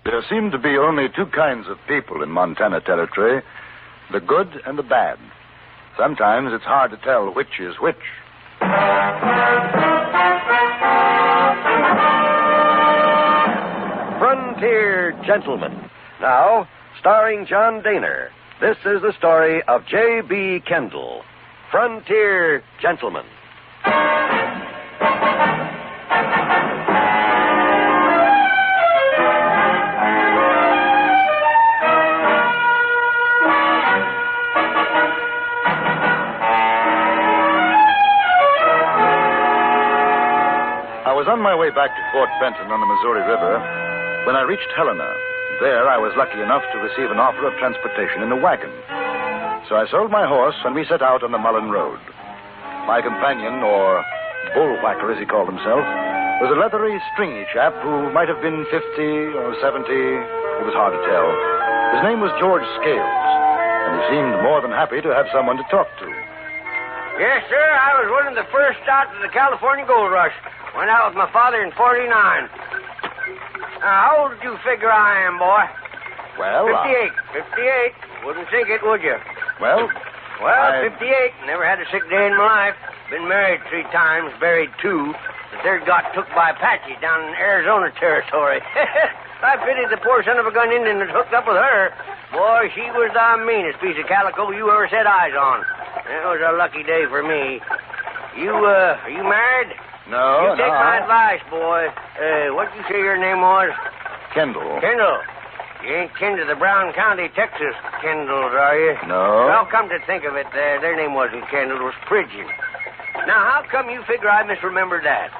There seem to be only two kinds of people in Montana Territory, the good and the bad. Sometimes it's hard to tell which is which. Frontier Gentleman. Now, starring John Dehner, this is the story of J.B. Kendall, Frontier Gentleman. I was on my way back to Fort Benton on the Missouri River when I reached Helena. There, I was lucky enough to receive an offer of transportation in a wagon. So I sold my horse, and we set out on the Mullen Road. My companion, or bullwhacker as he called himself, was a leathery, stringy chap who might have been 50 or 70. It was hard to tell. His name was George Scales, and he seemed more than happy to have someone to talk to. Yes, sir. I was one of the first out of the California gold rush. Went out with my father in 49. How old did you figure I am, boy? Well, 58. 58. Wouldn't think it, would you? Well, 58. Never had a sick day in my life. Been married 3 times, buried 2. The third got took by Apache down in Arizona Territory. I pitied the poor son of a gun Indian that hooked up with her. Boy, she was the meanest piece of calico you ever set eyes on. It was a lucky day for me. Are you married? No, You take my advice, boy. What'd you say your name was? Kendall. Kendall. You ain't kin to the Brown County, Texas Kendalls, are you? No. Well, come to think of it, their name wasn't Kendall, it was Pridgeon. Now, how come you figure I misremembered that?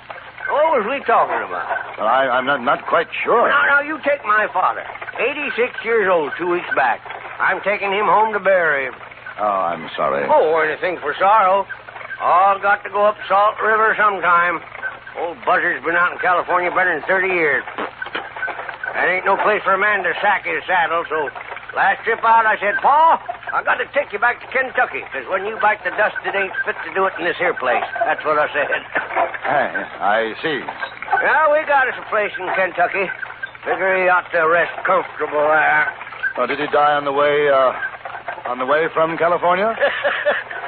What was we talking about? Well, I'm not quite sure. Now, you take my father. 86 years old 2 weeks back. I'm taking him home to bury him. Oh, I'm sorry. Oh, anything for sorrow. All got to go up Salt River sometime. Old Buzzard's been out in California better than 30 years. That ain't no place for a man to sack his saddle, so last trip out I said, Pa, I got to take you back to Kentucky, because when you bite the dust, it ain't fit to do it in this here place. That's what I said. I see. Yeah, we got us a place in Kentucky. Figure he ought to rest comfortable there. Oh, did he die on the way from California?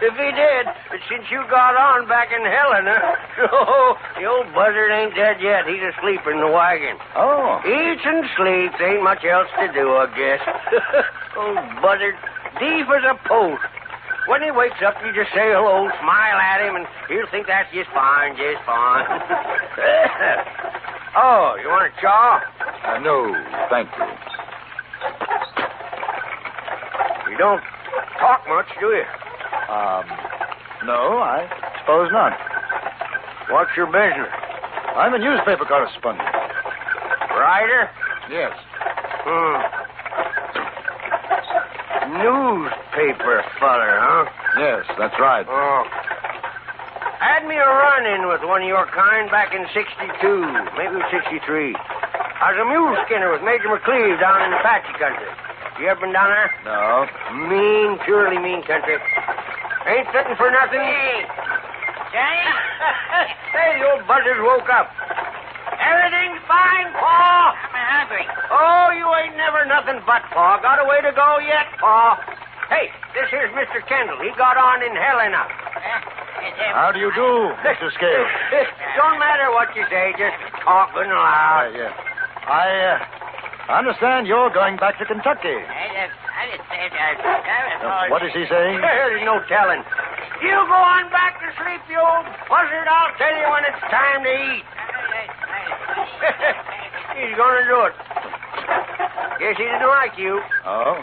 If he did, but since you got on back in Helena, oh, the old buzzard ain't dead yet. He's asleep in the wagon. Oh. Eats and sleeps. Ain't much else to do, I guess. Old buzzard, deaf as a post. When he wakes up, you just say hello, smile at him, and he'll think that's just fine, just fine. Oh, you want a chaw? No, thank you. You don't talk much, do you? No, I suppose not. What's your business? I'm a newspaper correspondent. Writer? Yes. Newspaper feller, huh? Yes, that's right. Oh. Had me a run-in with one of your kind back in 62, maybe 63. I was a mule skinner with Major McCleve down in the Apache country. You ever been down there? No. Mean, purely mean country. Ain't fitting for nothing. Hey, Johnny? Hey, the old buzzard woke up. Everything's fine, Pa. I'm hungry. Oh, you ain't never nothing but, Pa. Got a way to go yet, Pa. Hey, this here's Mr. Kendall. He got on in Helena. How do you do, Mr. Scales? Don't matter what you say, just talking loud. Yeah. I understand you're going back to Kentucky. What is he saying? There's no telling. You go on back to sleep, you old buzzard. I'll tell you when it's time to eat. He's going to do it. Guess he didn't like you. Oh?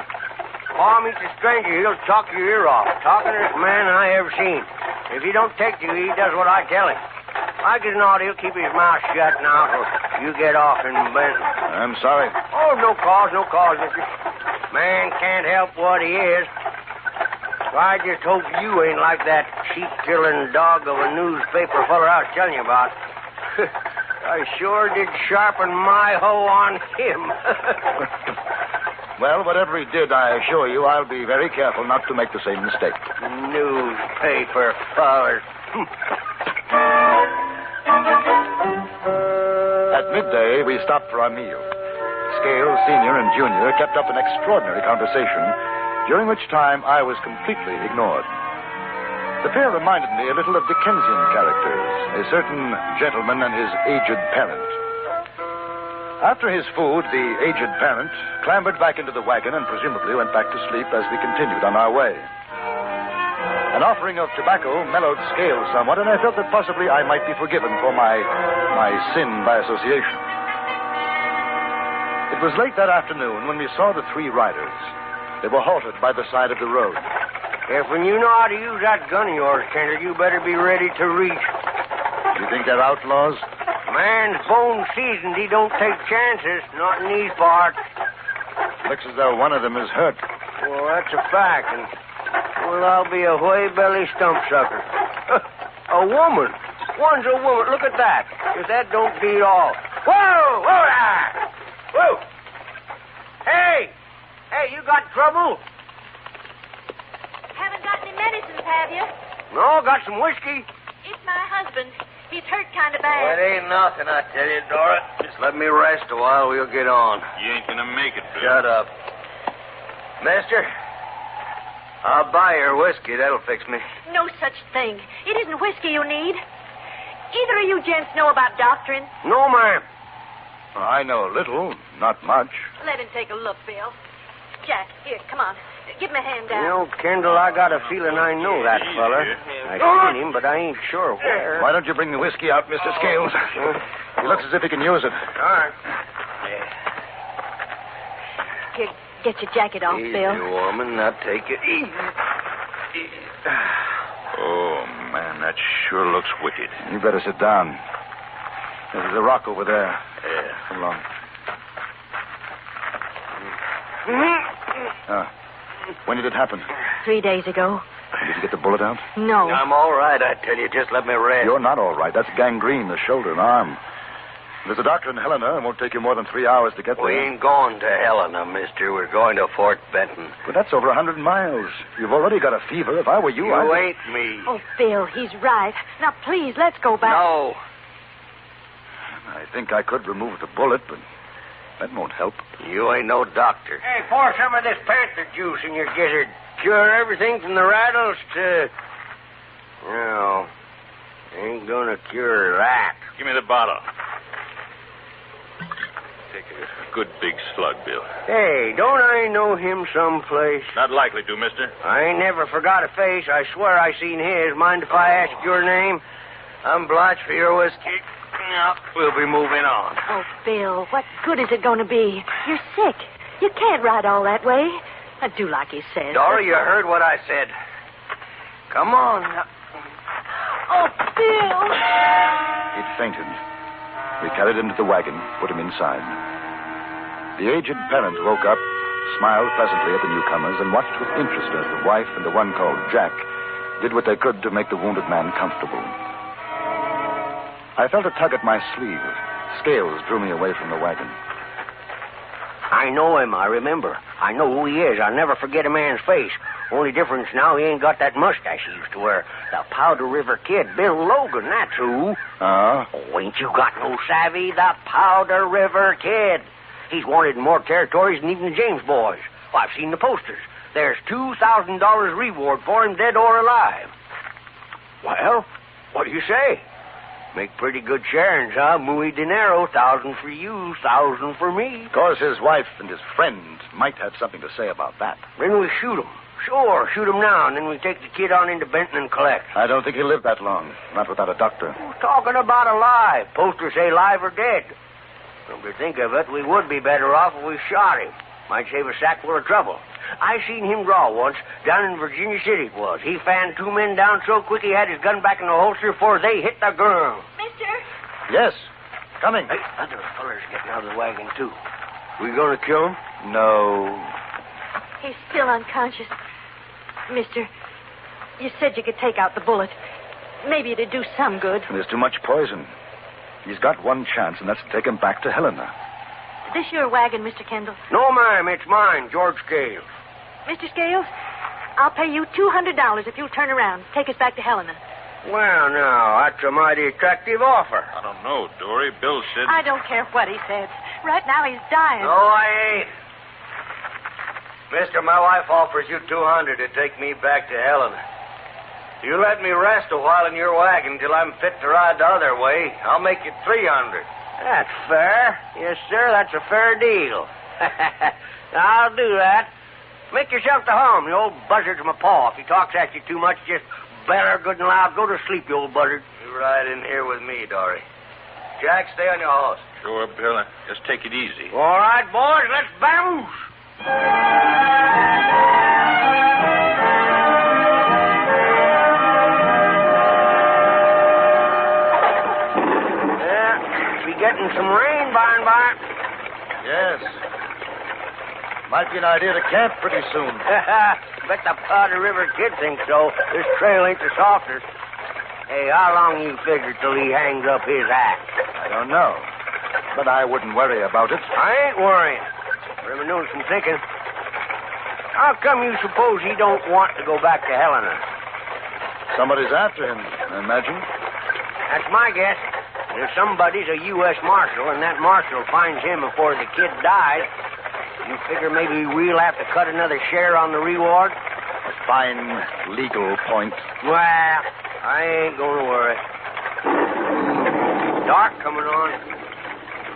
Pa meets a stranger, he'll talk your ear off. Talkingest man I ever seen. If he don't take you, he does what I tell him. Like as not, he'll keep his mouth shut now till you get off in Benton. I'm sorry. Oh, no cause, mister. Man can't help what he is. I just hope you ain't like that sheep-killing dog of a newspaper feller I was telling you about. I sure did sharpen my hoe on him. Well, whatever he did, I assure you I'll be very careful not to make the same mistake. Newspaper fellers. At midday, we stopped for our meal. Scales senior and junior kept up an extraordinary conversation, during which time I was completely ignored. The pair reminded me a little of Dickensian characters, a certain gentleman and his aged parent. After his food, the aged parent clambered back into the wagon and presumably went back to sleep as we continued on our way. An offering of tobacco mellowed scales somewhat, and I felt that possibly I might be forgiven for my sin by association. It was late that afternoon when we saw the three riders. They were halted by the side of the road. If when you know how to use that gun of yours, Kendall, you better be ready to reach. You think they're outlaws? Man's bone seasoned. He don't take chances, not in these parts. Looks as though one of them is hurt. Well, that's a fact, and well, I'll be a whey-belly stump sucker. A woman. One's a woman. Look at that. If that don't beat all. Whoa! Whoa there! Whoa! Hey! Hey, you got trouble? Haven't got any medicines, have you? No, got some whiskey. It's my husband. He's hurt kind of Well, bad. it ain't nothing, I tell you, Dora. Just let me rest a while. We'll get on. You ain't gonna make it, Bill. Shut up. Mister, I'll buy your whiskey. That'll fix me. No such thing. It isn't whiskey you need. Either of you gents know about doctrine? No, ma'am. I know a little, not much. Let him take a look, Bill. Jack, here, come on. Give me a hand down. You know, Kendall, I got a feeling I know that fella. I seen him, but I ain't sure where. Why don't you bring the whiskey out, Mr. Scales? He looks as if he can use it. All right. Here, get your jacket off, Easy, Bill. woman. Now take it easy. Oh, man, that sure looks wicked. You better sit down. There's a rock over there. Yeah. Come along. When did it happen? 3 days ago. Did you get the bullet out? No. I'm all right, I tell you. Just let me rest. You're not all right. That's gangrene, the shoulder and arm. There's a doctor in Helena. It won't take you more than 3 hours to get there. We ain't going to Helena, mister. We're going to Fort Benton. But that's over 100 miles. You've already got a fever. If I were you, You I'd... ain't me. Oh, Bill, he's right. Now, please, let's go back. No. I think I could remove the bullet, but that won't help. You ain't no doctor. Hey, pour some of this panther juice in your gizzard. Cure everything from the rattles to... No. Ain't gonna cure that. Give me the bottle. Take a good big slug, Bill. Hey, don't I know him someplace? Not likely to, mister. I ain't never forgot a face. I swear I seen his. Mind if I ask your name? I'm obliged for your whiskey. Now, we'll be moving on. Oh, Bill, what good is it going to be? You're sick. You can't ride all that way. I do like he says. Dora, you heard what I said. Come on. Oh, Bill! He'd fainted. We carried him to the wagon, put him inside. The aged parent woke up, smiled pleasantly at the newcomers, and watched with interest as the wife and the one called Jack did what they could to make the wounded man comfortable. I felt a tug at my sleeve. Scales drew me away from the wagon. I know him, I remember. I know who he is. I'll never forget a man's face. Only difference now, he ain't got that mustache he used to wear. The Powder River Kid, Bill Logan, that's who. Ah? Oh, ain't you got no savvy? The Powder River Kid. He's wanted in more territories than even the James boys. Well, I've seen the posters. There's $2,000 reward for him, dead or alive. Well, what do you say? Make pretty good sharings, huh? Muy dinero, 1,000 for you, 1,000 for me. Of course, his wife and his friend might have something to say about that. Then we shoot him. Sure, shoot him now, and then we take the kid on into Benton and collect. I don't think he'll live that long, not without a doctor. We're talking about alive. Posters say live or dead. Come to think of it, we would be better off if we shot him. Might save a sack full of trouble. I seen him draw once, down in Virginia City it was. He fanned 2 men down so quick he had his gun back in the holster before they hit the ground. Mister? Yes, coming. Hey, other feller's getting out of the wagon, too. We gonna kill him? No. He's still unconscious. Mister, you said you could take out the bullet. Maybe it'd do some good. There's too much poison. He's got one chance, and that's to take him back to Helena. Is this your wagon, Mr. Kendall? No, ma'am, it's mine, George Scales. Mr. Scales, I'll pay you $200 if you'll turn around. Take us back to Helena. Well, now, that's a mighty attractive offer. I don't know, Dory. Bill said... I don't care what he says. Right now he's dying. No, I ain't. Mister, my wife offers you $200 to take me back to Helena. You let me rest a while in your wagon till I'm fit to ride the other way. I'll make it $300. That's fair. Yes, sir, that's a fair deal. I'll do that. Make yourself to home. The old buzzard's my paw. If he talks at you too much, just beller good and loud. Go to sleep, you old buzzard. You ride in here with me, Dory. Jack, stay on your horse. Sure, Bill. Just take it easy. All right, boys, let's vamoose. Be getting some rain by and by. Yes. Might be an idea to camp pretty soon. Bet the Powder River kid thinks so. This trail ain't the softest. Hey, how long you figure till he hangs up his axe? I don't know. But I wouldn't worry about it. I ain't worrying. But I've been doing some thinking. How come you suppose he don't want to go back to Helena? Somebody's after him, I imagine. That's my guess. If somebody's a U.S. Marshal and that Marshal finds him before the kid dies, you figure maybe we'll have to cut another share on the reward? A fine legal point. Well, I ain't going to worry. Dark coming on.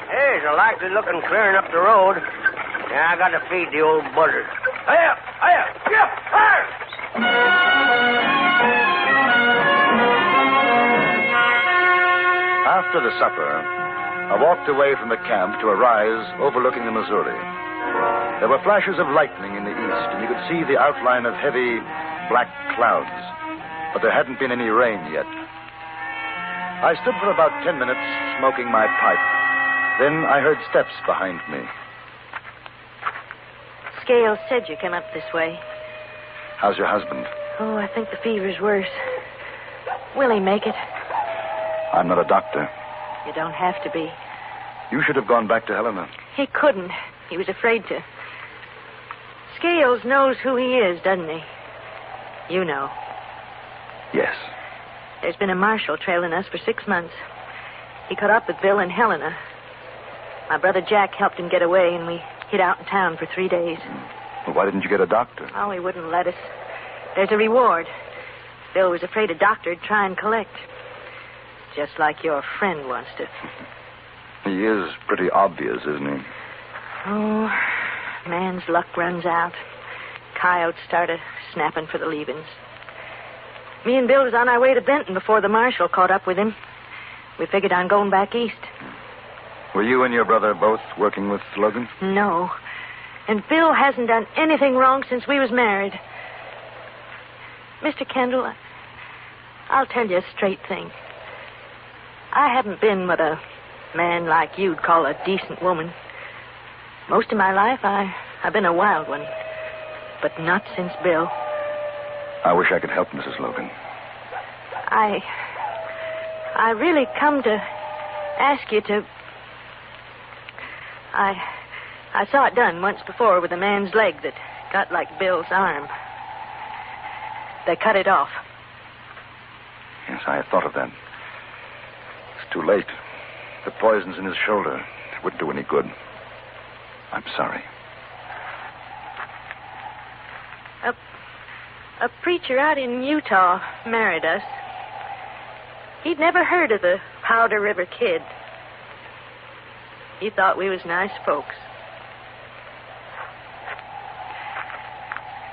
Hey, there's a likely looking clearing up the road. Yeah, I got to feed the old buzzard. Hiya! Hiya! Yep! Fire! After the supper, I walked away from the camp to a rise overlooking the Missouri. There were flashes of lightning in the east, and you could see the outline of heavy, black clouds. But there hadn't been any rain yet. I stood for about 10 minutes smoking my pipe. Then I heard steps behind me. Scales said you came up this way. How's your husband? Oh, I think the fever's worse. Will he make it? I'm not a doctor. You don't have to be. You should have gone back to Helena. He couldn't. He was afraid to. Scales knows who he is, doesn't he? You know. Yes. There's been a marshal trailing us for 6 months. He caught up with Bill in Helena. My brother Jack helped him get away, and we hid out in town for 3 days. Well, why didn't you get a doctor? Oh, he wouldn't let us. There's a reward. Bill was afraid a doctor'd try and collect. Just like your friend wants to. He is pretty obvious, isn't he? Oh, man's luck runs out. Coyotes started snapping for the leavings. Me and Bill was on our way to Benton before the marshal caught up with him. We figured on going back east. Were you and your brother both working with Logan? No. And Bill hasn't done anything wrong since we was married. Mr. Kendall, I'll tell you a straight thing. I haven't been what a man like you'd call a decent woman. Most of my life, I've been a wild one. But not since Bill. I wish I could help, Mrs. Logan. I really come to ask you to... I saw it done once before with a man's leg that got like Bill's arm. They cut it off. Yes, I had thought of that. It's too late. The poison's in his shoulder. It wouldn't do any good. I'm sorry. A preacher out in Utah married us. He'd never heard of the Powder River Kid. He thought we was nice folks.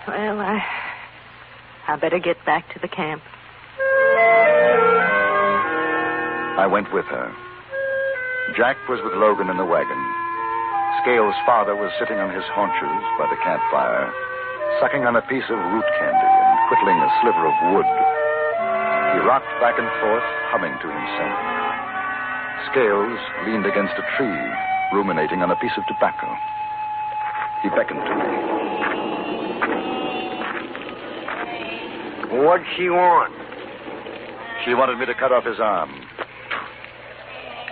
Well, I better get back to the camp. I went with her. Jack was with Logan in the wagon. Scales' father was sitting on his haunches by the campfire, sucking on a piece of root candy and whittling a sliver of wood. He rocked back and forth, humming to himself. Scales leaned against a tree, ruminating on a piece of tobacco. He beckoned to me. What'd she want? She wanted me to cut off his arm.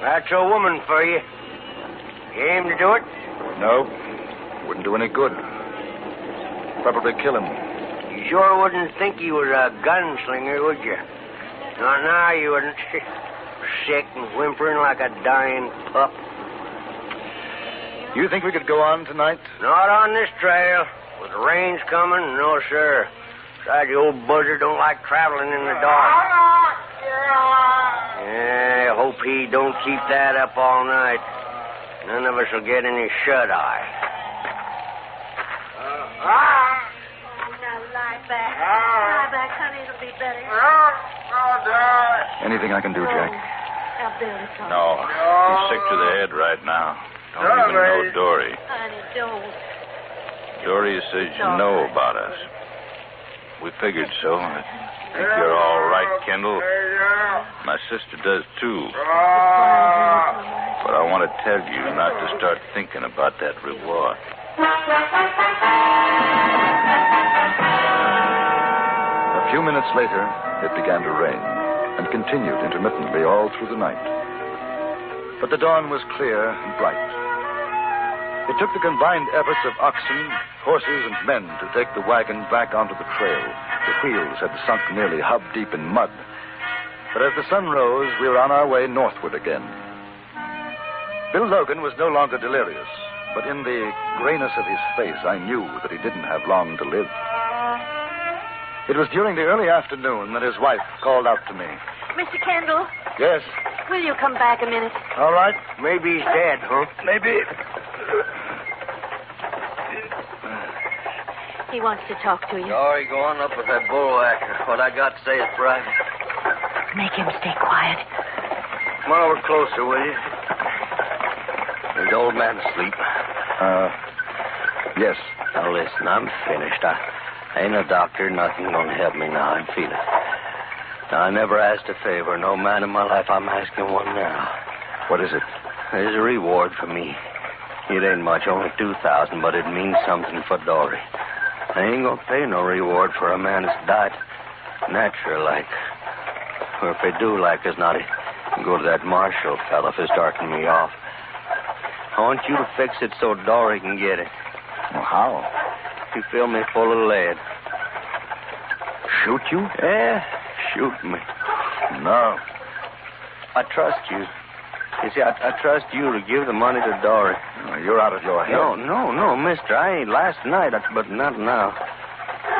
That's a woman for you. You aim to do it? No, wouldn't do any good. Probably kill him. You sure wouldn't think he was a gunslinger, would you? Not now, you wouldn't. Sick and whimpering like a dying pup. You think we could go on tonight? Not on this trail. With the rains coming, no, sir. Besides, the old buzzard don't like traveling in the dark. Yeah, I hope he don't keep that up all night. None of us will get any shut-eye. Now lie back. Lie back, honey. It'll be better. Anything I can do, Jack? Now, Bill, it's all No, he's sick to the head right now. Don't even know Dory. Honey, don't. Dory says you know about us. We figured so. I think you're all right, Kendall. My sister does, too. But I want to tell you not to start thinking about that reward. A few minutes later, it began to rain and continued intermittently all through the night. But the dawn was clear and bright. It took the combined efforts of oxen, horses, and men to take the wagon back onto the trail. The wheels had sunk nearly hub-deep in mud. But as the sun rose, we were on our way northward again. Bill Logan was no longer delirious, but in the grayness of his face, I knew that he didn't have long to live. It was during the early afternoon that his wife called out to me. Mr. Kendall, Yes, will you come back a minute? all right. Maybe he's dead, huh? Maybe. He wants to talk to you. Sorry, go on up with that bullwhacker. What I got to say is private. Make him stay quiet. Come on over closer, will you? Is the old man asleep? Yes. Now, listen, I'm finished. I ain't a doctor. Nothing gonna help me now. I'm feeling. Now, I never asked a favor. No man in my life. I'm asking one now. What is it? There's a reward for me. It ain't much, only $2,000, but it means something for Dory. I ain't gonna pay no reward for a man that's died natural like. Or if they do like us, not go to that Marshall fellow for starting me off. I want you to fix it so Dory can get it. Well, how? You fill me full of lead. Shoot you? Yeah, shoot me. No. I trust you. You see, I trust you to give the money to Dory. Oh, you're out of your head. No, mister. I ain't last night, but not now.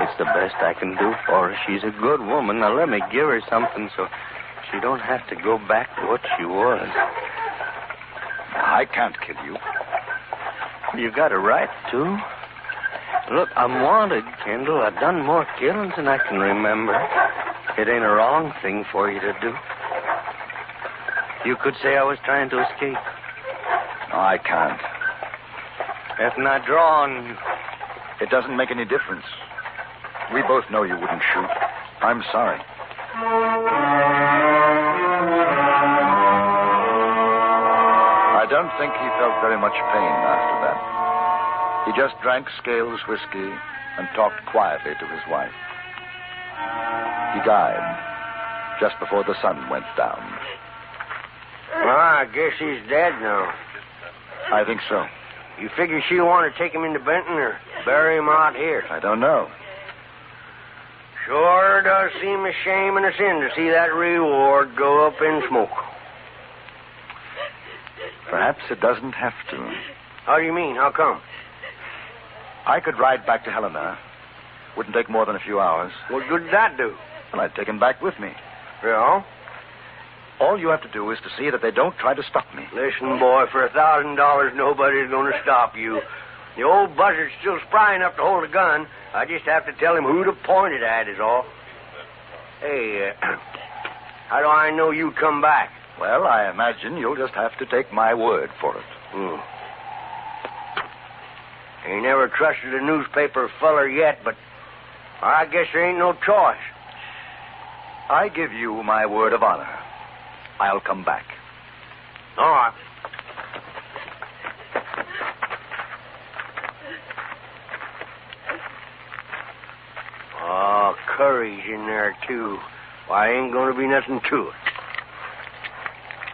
It's the best I can do for her. She's a good woman. Now, let me give her something so she don't have to go back to what she was. I can't kill you. You got a right to. Look, I'm wanted, Kendall. I've done more killings than I can remember. It ain't a wrong thing for you to do. You could say I was trying to escape. No, I can't. If not drawn, It doesn't make any difference. We both know you wouldn't shoot. I'm sorry. I don't think he felt very much pain after that. He just drank Scales whiskey and talked quietly to his wife. He died just before the sun went down. Well, I guess he's dead now. I think so. You figure she'll want to take him into Benton or bury him out here? I don't know. Sure does seem a shame and a sin to see that reward go up in smoke. Perhaps it doesn't have to. How do you mean? How come? I could ride back to Helena. Wouldn't take more than a few hours. What good did that do? Well, I'd take him back with me. Yeah? All you have to do is to see that they don't try to stop me. Listen, boy, for $1,000, nobody's going to stop you. The old buzzard's still spry enough to hold a gun. I just have to tell him who to point it at is all. Hey, how do I know you'd come back? Well, I imagine you'll just have to take my word for it. Ain't never trusted a newspaper feller yet, but I guess there ain't no choice. I give you my word of honor. I'll come back. All right. Oh, curry's in there, too. Why, ain't going to be nothing to it.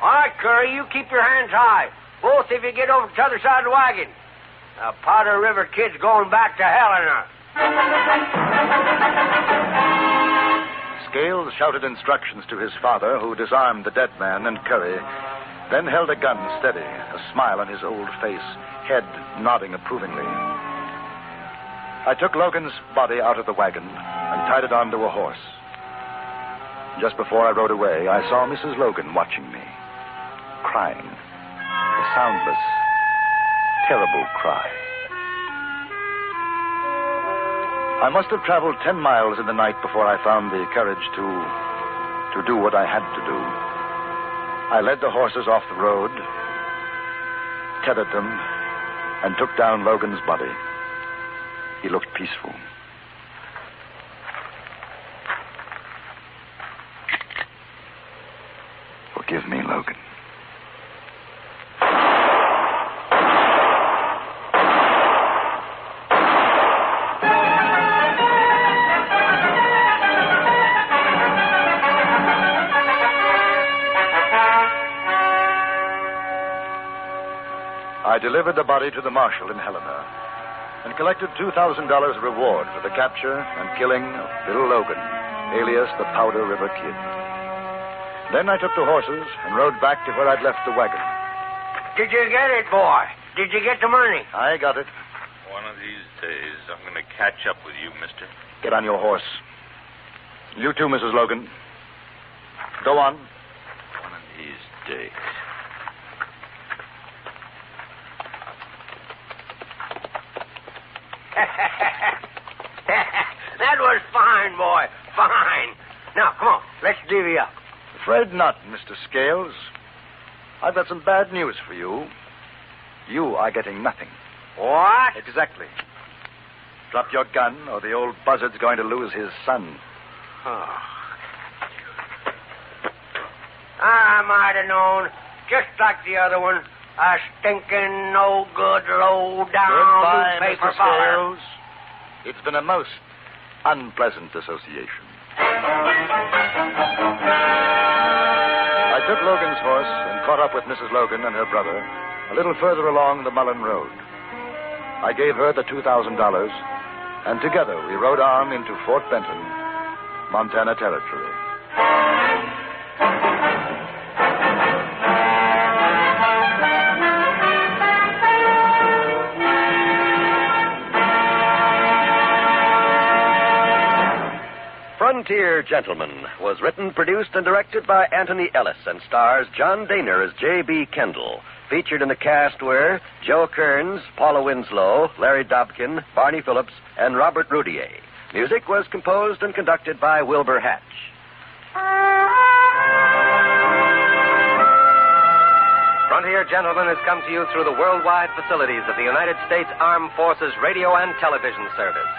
All right, Curry, you keep your hands high. Both if you get over to the other side of the wagon. The Powder River kid's going back to Helena. Scales shouted instructions to his father, who disarmed the dead man and Curry, then held a gun steady, a smile on his old face, head nodding approvingly. I took Logan's body out of the wagon and tied it onto a horse. Just before I rode away, I saw Mrs. Logan watching me, crying, a soundless, terrible cry. I must have traveled 10 miles in the night before I found the courage to do what I had to do. I led the horses off the road, tethered them, and took down Logan's body. He looked peaceful. Forgive me, Logan. I delivered the body to the marshal in Helena and collected $2,000 reward for the capture and killing of Bill Logan, alias the Powder River Kid. Then I took the horses and rode back to where I'd left the wagon. Did you get it, boy? Did you get the money? I got it. One of these days, I'm going to catch up with you, mister. Get on your horse. You too, Mrs. Logan. Go on. One of these days. That was fine, boy. Fine. Now, come on. Let's divvy up. Afraid not, Mr. Scales. I've got some bad news for you. You are getting nothing. What? Exactly. Drop your gun, or the old buzzard's going to lose his son. Oh. I might have known. Just like the other one. A stinking, no good, low-down Goodbye, newspaper Mr. feller. Scales. It's been a most unpleasant association. I took Logan's horse and caught up with Mrs. Logan and her brother a little further along the Mullen Road. I gave her the $2,000, and together we rode on into Fort Benton, Montana Territory. Frontier Gentleman was written, produced, and directed by Anthony Ellis and stars John Dehner as J.B. Kendall. Featured in the cast were Joe Kearns, Paula Winslow, Larry Dobkin, Barney Phillips, and Robert Roudier. Music was composed and conducted by Wilbur Hatch. Frontier Gentleman has come to you through the worldwide facilities of the United States Armed Forces Radio and Television Service.